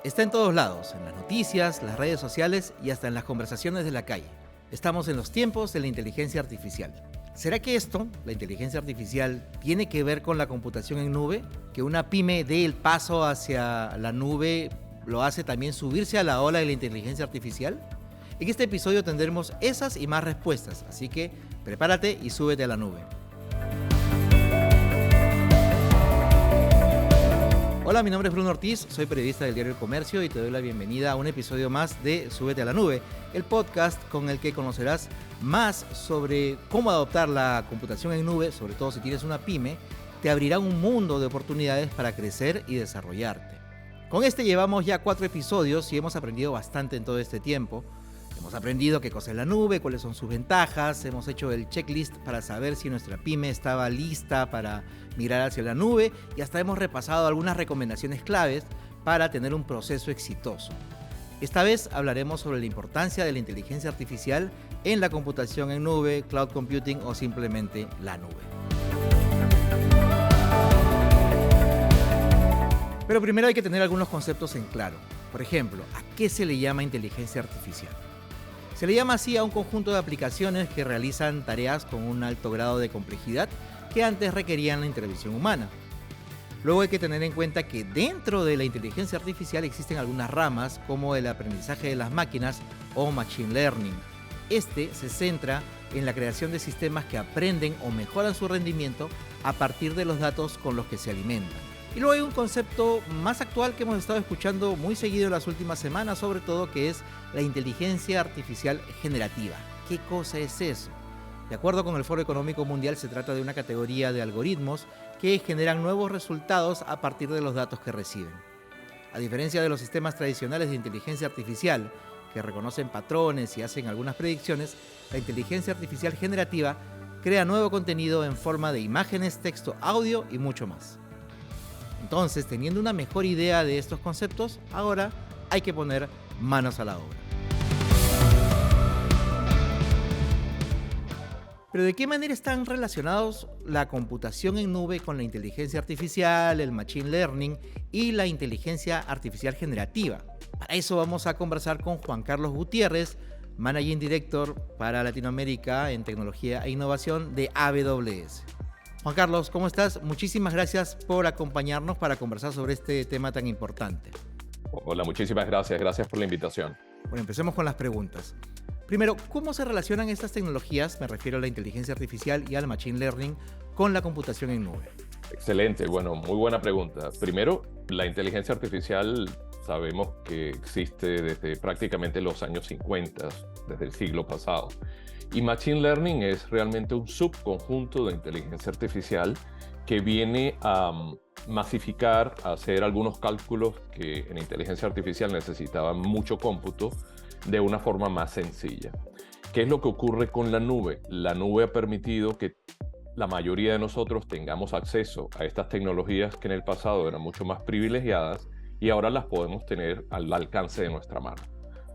Está en todos lados, en las noticias, las redes sociales y hasta en las conversaciones de la calle. Estamos en los tiempos de la inteligencia artificial. ¿Será que esto, la inteligencia artificial, tiene que ver con la computación en nube? ¿Que una pyme dé el paso hacia la nube lo hace también subirse a la ola de la inteligencia artificial? En este episodio tendremos esas y más respuestas, así que prepárate y súbete a la nube. Hola, mi nombre es Bruno Ortiz, soy periodista del diario El Comercio y te doy la bienvenida a un episodio más de Súbete a la Nube, el podcast con el que conocerás más sobre cómo adoptar la computación en nube, sobre todo si tienes una pyme, te abrirá un mundo de oportunidades para crecer y desarrollarte. Con este llevamos ya 4 episodios y hemos aprendido bastante en todo este tiempo. Hemos aprendido qué cosa es la nube, cuáles son sus ventajas, hemos hecho el checklist para saber si nuestra pyme estaba lista para migrar hacia la nube y hasta hemos repasado algunas recomendaciones claves para tener un proceso exitoso. Esta vez hablaremos sobre la importancia de la inteligencia artificial en la computación en nube, cloud computing o simplemente la nube. Pero primero hay que tener algunos conceptos en claro. Por ejemplo, ¿a qué se le llama inteligencia artificial? Se le llama así a un conjunto de aplicaciones que realizan tareas con un alto grado de complejidad que antes requerían la intervención humana. Luego hay que tener en cuenta que dentro de la inteligencia artificial existen algunas ramas como el aprendizaje de las máquinas o machine learning. Este se centra en la creación de sistemas que aprenden o mejoran su rendimiento a partir de los datos con los que se alimentan. Y luego hay un concepto más actual que hemos estado escuchando muy seguido en las últimas semanas, sobre todo, que es la inteligencia artificial generativa. ¿Qué cosa es eso? De acuerdo con el Foro Económico Mundial, se trata de una categoría de algoritmos que generan nuevos resultados a partir de los datos que reciben. A diferencia de los sistemas tradicionales de inteligencia artificial, que reconocen patrones y hacen algunas predicciones, la inteligencia artificial generativa crea nuevo contenido en forma de imágenes, texto, audio y mucho más. Entonces, teniendo una mejor idea de estos conceptos, ahora hay que poner manos a la obra. Pero ¿de qué manera están relacionados la computación en nube con la inteligencia artificial, el machine learning y la inteligencia artificial generativa? Para eso vamos a conversar con Juan Carlos Gutiérrez, Managing Director para Latinoamérica en Tecnología e Innovación de AWS. Juan Carlos, ¿cómo estás? Muchísimas gracias por acompañarnos para conversar sobre este tema tan importante. Hola, muchísimas gracias. Gracias por la invitación. Bueno, empecemos con las preguntas. Primero, ¿cómo se relacionan estas tecnologías, me refiero a la inteligencia artificial y al machine learning, con la computación en nube? Excelente, bueno, muy buena pregunta. Primero, la inteligencia artificial sabemos que existe desde prácticamente los años 50, desde el siglo pasado. Y Machine Learning es realmente un subconjunto de inteligencia artificial que viene a masificar, a hacer algunos cálculos que en inteligencia artificial necesitaban mucho cómputo de una forma más sencilla. ¿Qué es lo que ocurre con la nube? La nube ha permitido que la mayoría de nosotros tengamos acceso a estas tecnologías que en el pasado eran mucho más privilegiadas y ahora las podemos tener al alcance de nuestra mano.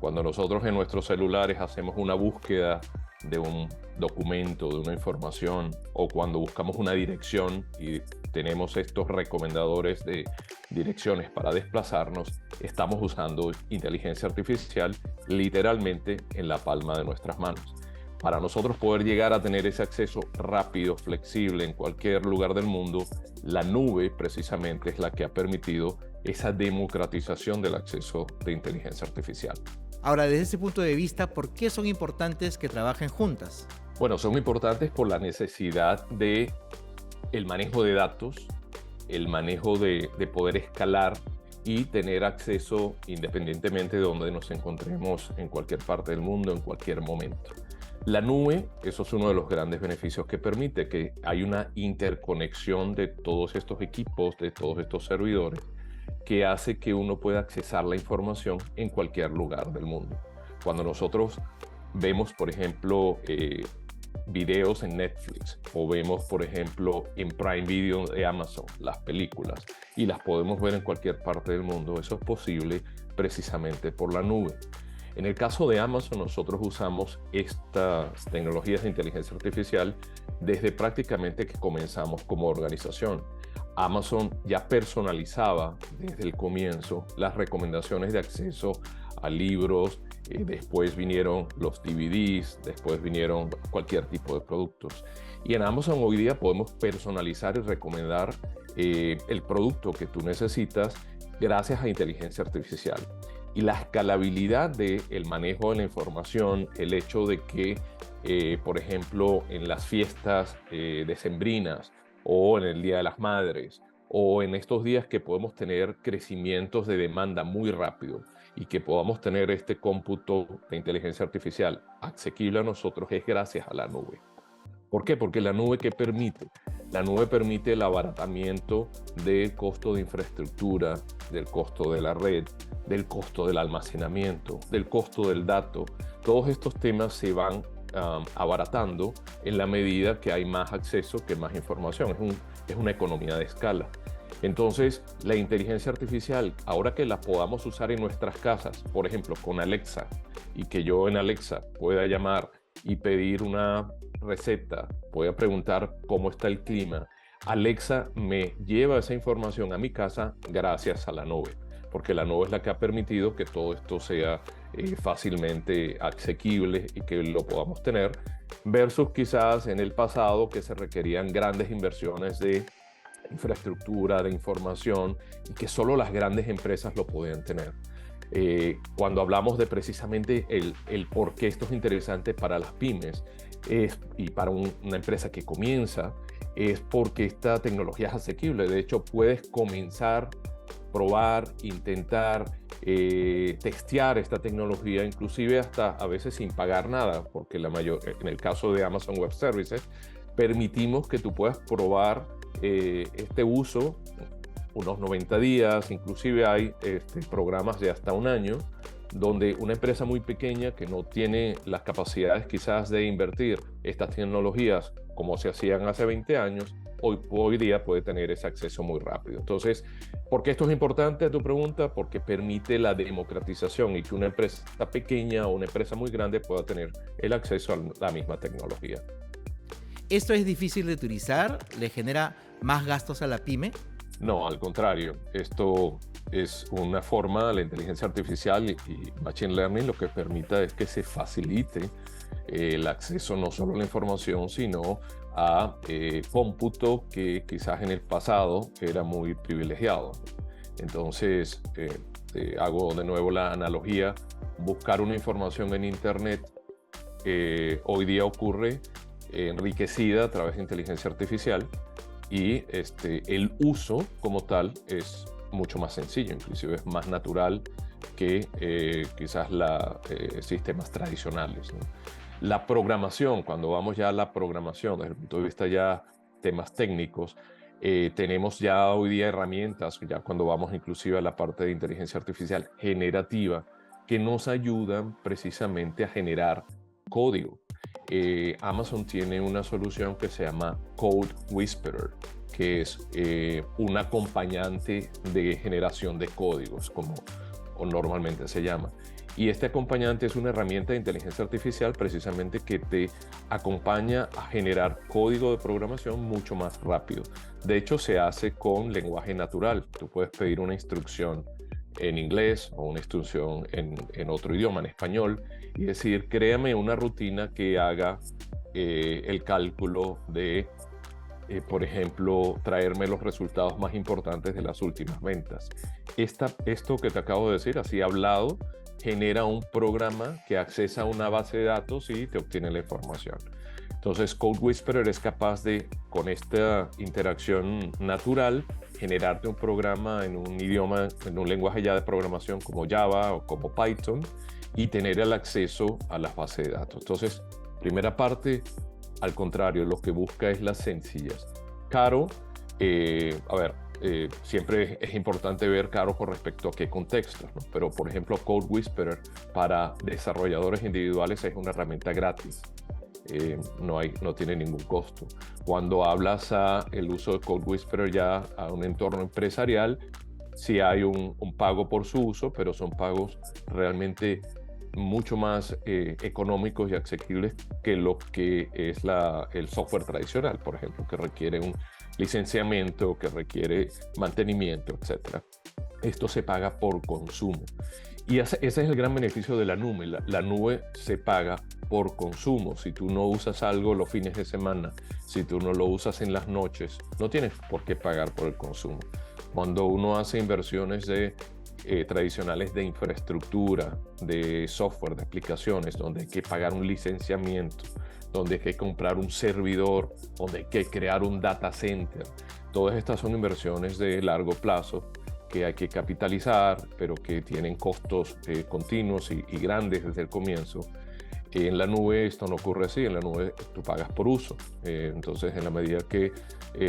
Cuando nosotros en nuestros celulares hacemos una búsqueda de un documento, de una información, o cuando buscamos una dirección y tenemos estos recomendadores de direcciones para desplazarnos, estamos usando inteligencia artificial literalmente en la palma de nuestras manos. Para nosotros poder llegar a tener ese acceso rápido, flexible en cualquier lugar del mundo, la nube precisamente es la que ha permitido esa democratización del acceso de inteligencia artificial. Ahora, desde ese punto de vista, ¿por qué son importantes que trabajen juntas? Bueno, son importantes por la necesidad de el manejo de datos, el manejo de poder escalar y tener acceso independientemente de donde nos encontremos en cualquier parte del mundo, en cualquier momento. La nube, eso es uno de los grandes beneficios que permite, que hay una interconexión de todos estos equipos, de todos estos servidores, que hace que uno pueda accesar la información en cualquier lugar del mundo. Cuando nosotros vemos, por ejemplo, videos en Netflix o vemos, por ejemplo, en Prime Video de Amazon, las películas, y las podemos ver en cualquier parte del mundo, eso es posible precisamente por la nube. En el caso de Amazon, nosotros usamos estas tecnologías de inteligencia artificial desde prácticamente que comenzamos como organización. Amazon ya personalizaba desde el comienzo las recomendaciones de acceso a libros, después vinieron los DVDs, después vinieron cualquier tipo de productos. Y en Amazon hoy día podemos personalizar y recomendar el producto que tú necesitas gracias a inteligencia artificial. Y la escalabilidad del manejo de la información, el hecho de que, por ejemplo, en las fiestas decembrinas o en el Día de las Madres o en estos días que podemos tener crecimientos de demanda muy rápido y que podamos tener este cómputo de inteligencia artificial asequible a nosotros es gracias a la nube. ¿Por qué? Porque la nube, ¿qué permite? La nube permite el abaratamiento del costo de infraestructura, del costo de la red, del costo del almacenamiento, del costo del dato. Todos estos temas se van abaratando en la medida que hay más acceso, que más información. Es una economía de escala. Entonces, la inteligencia artificial, ahora que la podamos usar en nuestras casas, por ejemplo, con Alexa, y que yo en Alexa pueda llamar y pedir una receta, voy a preguntar cómo está el clima, Alexa me lleva esa información a mi casa gracias a la nube, porque la nube es la que ha permitido que todo esto sea fácilmente asequible y que lo podamos tener, versus quizás en el pasado que se requerían grandes inversiones de infraestructura, de información, y que solo las grandes empresas lo podían tener. Cuando hablamos de precisamente el por qué esto es interesante para las pymes y para una empresa que comienza, es porque esta tecnología es asequible. De hecho, puedes comenzar, probar, intentar, testear esta tecnología, inclusive hasta a veces sin pagar nada, porque en el caso de Amazon Web Services, permitimos que tú puedas probar este uso unos 90 días, inclusive hay programas de hasta un año, donde una empresa muy pequeña que no tiene las capacidades quizás de invertir estas tecnologías como se hacían hace 20 años, hoy día puede tener ese acceso muy rápido. Entonces, ¿por qué esto es importante, tu pregunta? Porque permite la democratización y que una empresa pequeña o una empresa muy grande pueda tener el acceso a la misma tecnología. ¿Esto es difícil de utilizar? ¿Le genera más gastos a la pyme? No, al contrario. Esto es una forma, la inteligencia artificial y Machine Learning lo que permite es que se facilite el acceso no solo a la información, sino a cómputo que quizás en el pasado era muy privilegiado. Entonces, hago de nuevo la analogía, buscar una información en Internet hoy día ocurre enriquecida a través de inteligencia artificial y el uso como tal es mucho más sencillo, inclusive es más natural que quizás sistemas tradicionales, ¿no? La programación, cuando vamos ya a la programación, desde el punto de vista ya temas técnicos, tenemos ya hoy día herramientas, ya cuando vamos inclusive a la parte de inteligencia artificial generativa, que nos ayudan precisamente a generar código. Amazon tiene una solución que se llama Code Whisperer, que es un acompañante de generación de códigos, como normalmente se llama. Y este acompañante es una herramienta de inteligencia artificial precisamente que te acompaña a generar código de programación mucho más rápido. De hecho, se hace con lenguaje natural. Tú puedes pedir una instrucción en inglés o una instrucción en otro idioma, en español, y decir, créame una rutina que haga el cálculo de, por ejemplo, traerme los resultados más importantes de las últimas ventas. Esto que te acabo de decir, así hablado, genera un programa que accesa a una base de datos y te obtiene la información. Entonces, Code Whisperer es capaz de, con esta interacción natural, generarte un programa en un idioma, en un lenguaje ya de programación como Java o como Python y tener el acceso a las bases de datos. Entonces, primera parte, al contrario, lo que busca es la sencillez. Caro, siempre es importante ver caro con respecto a qué contextos, ¿no? Pero, por ejemplo, Code Whisperer para desarrolladores individuales es una herramienta gratis. No tiene ningún costo. Cuando hablas el uso de Code Whisperer ya a un entorno empresarial, sí hay un pago por su uso, pero son pagos realmente mucho más económicos y asequibles que lo que es el software tradicional, por ejemplo, que requiere licenciamiento, que requiere mantenimiento, etc. Esto se paga por consumo. Y ese es el gran beneficio de la nube. La nube se paga por consumo. Si tú no usas algo los fines de semana, si tú no lo usas en las noches, no tienes por qué pagar por el consumo. Cuando uno hace inversiones tradicionales de infraestructura, de software, de aplicaciones, donde hay que pagar un licenciamiento, donde hay que comprar un servidor, donde hay que crear un data center, todas estas son inversiones de largo plazo que hay que capitalizar, pero que tienen costos continuos y grandes desde el comienzo. En la nube esto no ocurre así, en la nube tú pagas por uso. Entonces, en la medida que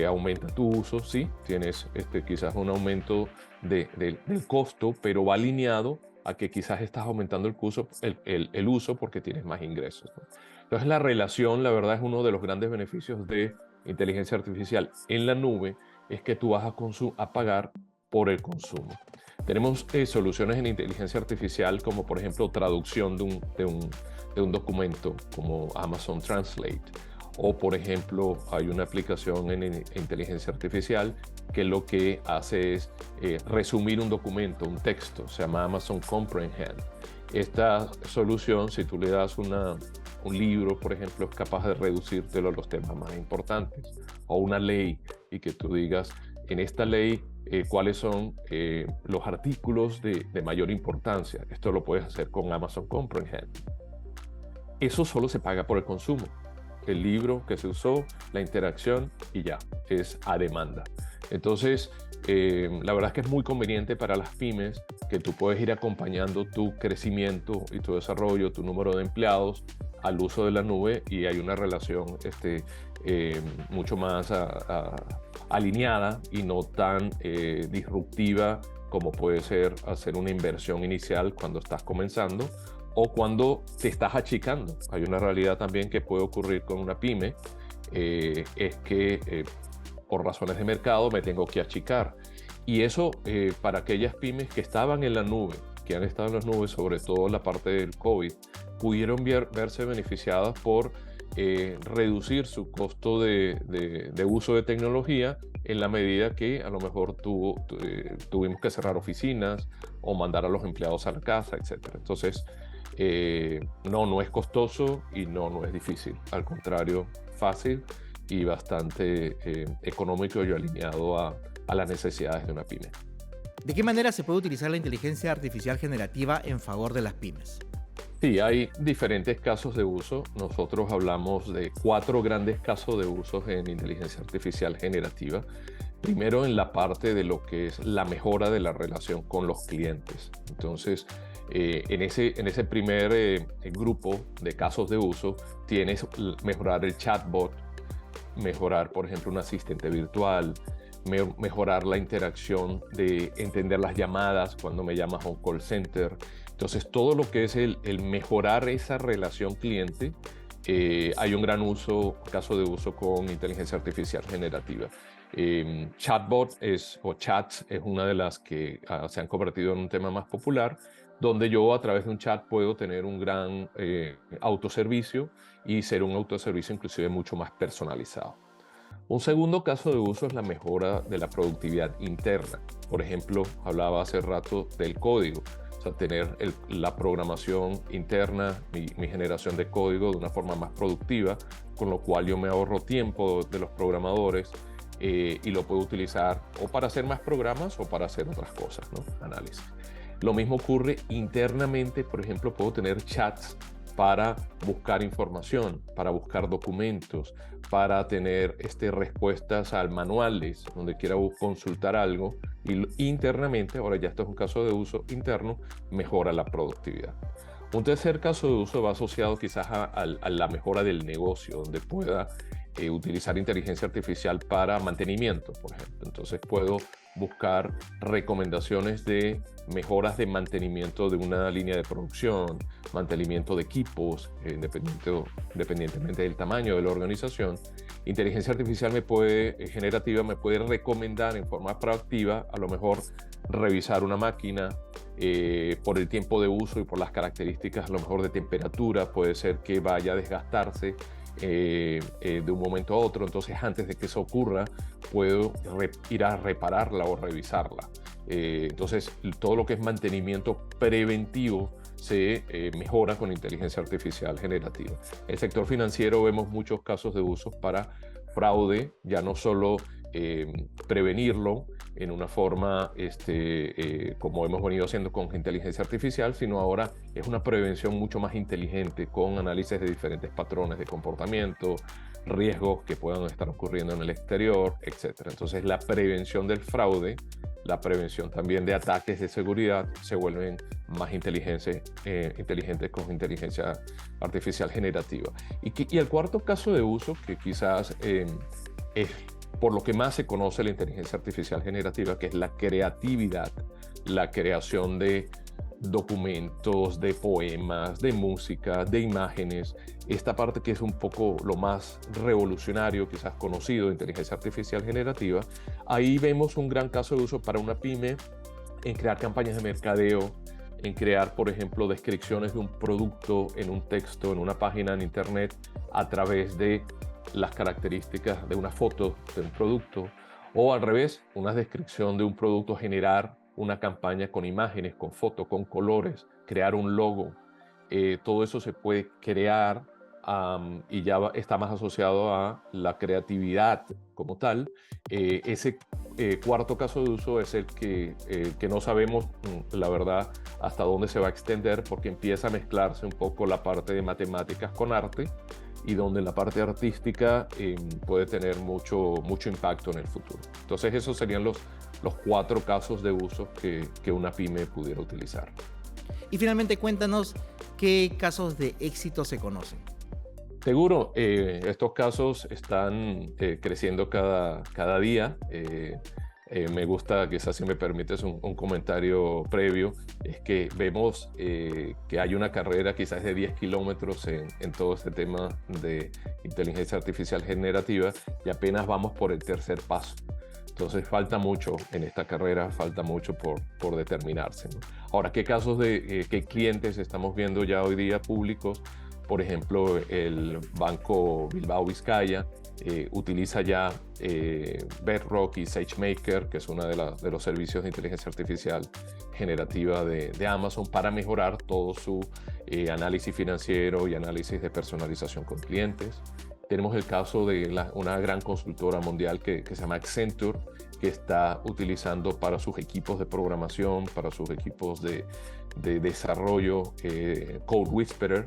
aumenta tu uso, sí, tienes quizás un aumento del costo, pero va alineado a que quizás estás aumentando el uso porque tienes más ingresos, ¿no? Entonces, la relación, la verdad, es uno de los grandes beneficios de inteligencia artificial en la nube, es que tú vas a pagar por el consumo. Tenemos soluciones en inteligencia artificial como, por ejemplo, traducción de un documento como Amazon Translate, o por ejemplo hay una aplicación en inteligencia artificial que lo que hace es resumir un documento, un texto, se llama Amazon Comprehend. Esta solución, si tú le das un libro, por ejemplo, es capaz de reducírtelo a los temas más importantes, o una ley, y que tú digas, en esta ley, cuáles son los artículos de mayor importancia. Esto lo puedes hacer con Amazon Comprehend. Eso solo se paga por el consumo. El libro que se usó, la interacción y ya, es a demanda. Entonces, la verdad es que es muy conveniente para las pymes que tú puedes ir acompañando tu crecimiento y tu desarrollo, tu número de empleados al uso de la nube, y hay una relación mucho más alineada y no tan disruptiva como puede ser hacer una inversión inicial cuando estás comenzando o cuando te estás achicando. Hay una realidad también que puede ocurrir con una pyme, es que por razones de mercado me tengo que achicar. Y eso para aquellas pymes que estaban en la nube, que han estado en las nubes, sobre todo en la parte del COVID, pudieron verse beneficiadas por reducir su costo de uso de tecnología en la medida que a lo mejor tuvimos que cerrar oficinas o mandar a los empleados a la casa, etc. Entonces, no es costoso y no es difícil. Al contrario, fácil y bastante económico y alineado a las necesidades de una pyme. ¿De qué manera se puede utilizar la inteligencia artificial generativa en favor de las pymes? Sí, hay diferentes casos de uso. Nosotros hablamos de 4 grandes casos de uso en inteligencia artificial generativa. Primero, en la parte de lo que es la mejora de la relación con los clientes. Entonces, en ese primer grupo de casos de uso, tienes mejorar el chatbot, mejorar, por ejemplo, un asistente virtual, mejorar la interacción de entender las llamadas cuando me llamas a un call center. Entonces, todo lo que es el mejorar esa relación cliente, hay un gran caso de uso con inteligencia artificial generativa. Chatbot o chats es una de las que se han convertido en un tema más popular, donde yo a través de un chat puedo tener un gran autoservicio y ser un autoservicio inclusive mucho más personalizado. Un segundo caso de uso es la mejora de la productividad interna. Por ejemplo, hablaba hace rato del código. O sea, tener la programación interna, mi generación de código de una forma más productiva, con lo cual yo me ahorro tiempo de los programadores y lo puedo utilizar o para hacer más programas o para hacer otras cosas, ¿no? Análisis. Lo mismo ocurre internamente. Por ejemplo, puedo tener chats para buscar información, para buscar documentos, para tener respuestas a manuales donde quiera consultar algo, y internamente, ahora ya esto es un caso de uso interno, mejora la productividad. Un tercer caso de uso va asociado quizás a la mejora del negocio, donde pueda utilizar inteligencia artificial para mantenimiento, por ejemplo. Entonces puedo buscar recomendaciones de mejoras de mantenimiento de una línea de producción, mantenimiento de equipos, independientemente del tamaño de la organización. Inteligencia artificial generativa me puede recomendar en forma proactiva, a lo mejor revisar una máquina por el tiempo de uso y por las características, a lo mejor de temperatura, puede ser que vaya a desgastarse de un momento a otro. Entonces, antes de que eso ocurra, puedo ir a repararla o revisarla. Entonces, todo lo que es mantenimiento preventivo se mejora con inteligencia artificial generativa. En el sector financiero vemos muchos casos de uso para fraude, ya no solo prevenirlo en una forma como hemos venido haciendo con inteligencia artificial, sino ahora es una prevención mucho más inteligente con análisis de diferentes patrones de comportamiento, riesgos que puedan estar ocurriendo en el exterior, etc. Entonces la prevención del fraude, la prevención también de ataques de seguridad se vuelven más inteligentes con inteligencia artificial generativa. Y el cuarto caso de uso, que quizás es por lo que más se conoce la inteligencia artificial generativa, que es la creatividad, la creación de documentos, de poemas, de música, de imágenes. Esta parte que es un poco lo más revolucionario, quizás conocido de inteligencia artificial generativa, ahí vemos un gran caso de uso para una pyme en crear campañas de mercadeo, en crear, por ejemplo, descripciones de un producto en un texto, en una página en internet, a través de las características de una foto de un producto, o al revés, una descripción de un producto, generar una campaña con imágenes, con fotos, con colores, crear un logo. Todo eso se puede crear y ya está más asociado a la creatividad como tal. Ese cuarto caso de uso es el que no sabemos, la verdad, hasta dónde se va a extender, porque empieza a mezclarse un poco la parte de matemáticas con arte, y donde la parte artística puede tener mucho impacto en el futuro. Entonces esos serían los 4 casos de uso que una pyme pudiera utilizar. Y finalmente cuéntanos qué casos de éxito se conocen. Seguro, estos casos están creciendo cada día. Me gusta, quizás si me permites un comentario previo, es que vemos que hay una carrera quizás de 10 kilómetros en todo este tema de inteligencia artificial generativa, y apenas vamos por el tercer paso. Entonces falta mucho en esta carrera, falta mucho por determinarse, ¿no? Ahora, ¿qué casos qué clientes estamos viendo ya hoy día públicos? Por ejemplo, el Banco Bilbao Vizcaya utiliza ya Bedrock y SageMaker, que es uno de los servicios de inteligencia artificial generativa de Amazon, para mejorar todo su análisis financiero y análisis de personalización con clientes. Tenemos el caso de una gran consultora mundial que se llama Accenture, que está utilizando para sus equipos de programación, para sus equipos de desarrollo, Code Whisperer,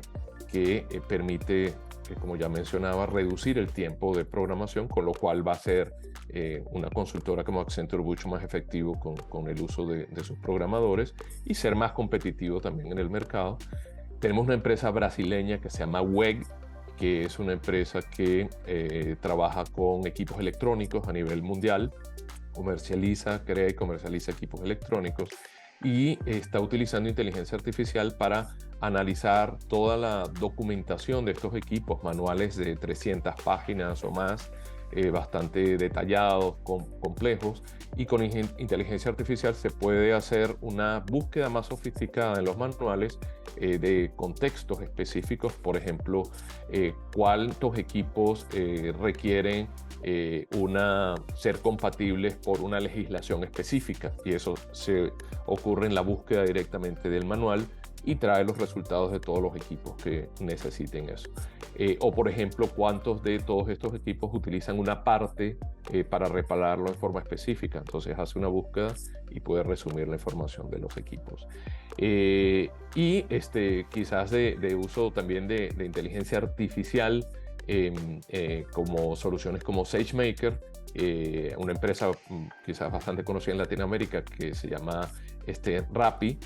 que permite, como ya mencionaba, reducir el tiempo de programación, con lo cual va a ser una consultora como Accenture mucho más efectivo con el uso de sus programadores, y ser más competitivo también en el mercado. Tenemos una empresa brasileña que se llama WEG, que es una empresa que trabaja con equipos electrónicos a nivel mundial, crea y comercializa equipos electrónicos, y está utilizando inteligencia artificial para analizar toda la documentación de estos equipos, manuales de 300 páginas o más, bastante detallados, complejos, y con inteligencia artificial se puede hacer una búsqueda más sofisticada en los manuales de contextos específicos. Por ejemplo, cuántos equipos requieren ser compatibles por una legislación específica, y eso se ocurre en la búsqueda directamente del manual, y trae los resultados de todos los equipos que necesiten eso. O por ejemplo, cuántos de todos estos equipos utilizan una parte para repararlo en forma específica. Entonces hace una búsqueda y puede resumir la información de los equipos. Y quizás de uso también de inteligencia artificial, como soluciones como SageMaker, una empresa quizás bastante conocida en Latinoamérica que se llama Rappi.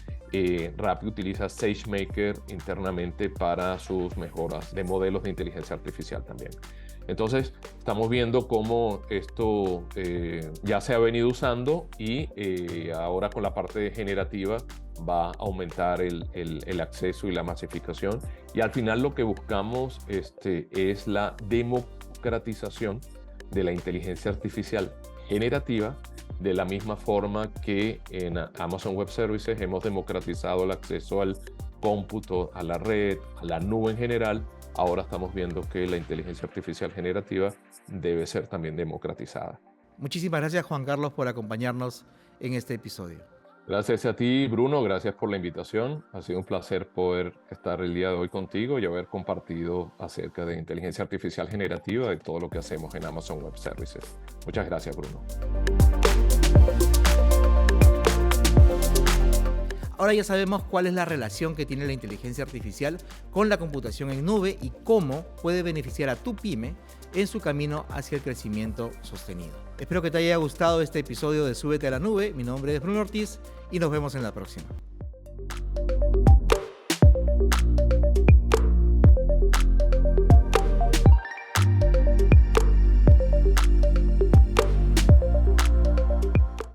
Rappi utiliza SageMaker internamente para sus mejoras de modelos de inteligencia artificial también. Entonces estamos viendo cómo esto ya se ha venido usando, y ahora con la parte generativa va a aumentar el acceso y la masificación, y al final lo que buscamos es la democratización de la inteligencia artificial generativa, de la misma forma que en Amazon Web Services hemos democratizado el acceso al cómputo, a la red, a la nube en general, ahora estamos viendo que la inteligencia artificial generativa debe ser también democratizada. Muchísimas gracias, Juan Carlos, por acompañarnos en este episodio. Gracias a ti, Bruno, gracias por la invitación. Ha sido un placer poder estar el día de hoy contigo y haber compartido acerca de inteligencia artificial generativa y todo lo que hacemos en Amazon Web Services. Muchas gracias, Bruno. Ahora ya sabemos cuál es la relación que tiene la inteligencia artificial con la computación en nube y cómo puede beneficiar a tu pyme en su camino hacia el crecimiento sostenido. Espero que te haya gustado este episodio de Súbete a la Nube. Mi nombre es Bruno Ortiz y nos vemos en la próxima.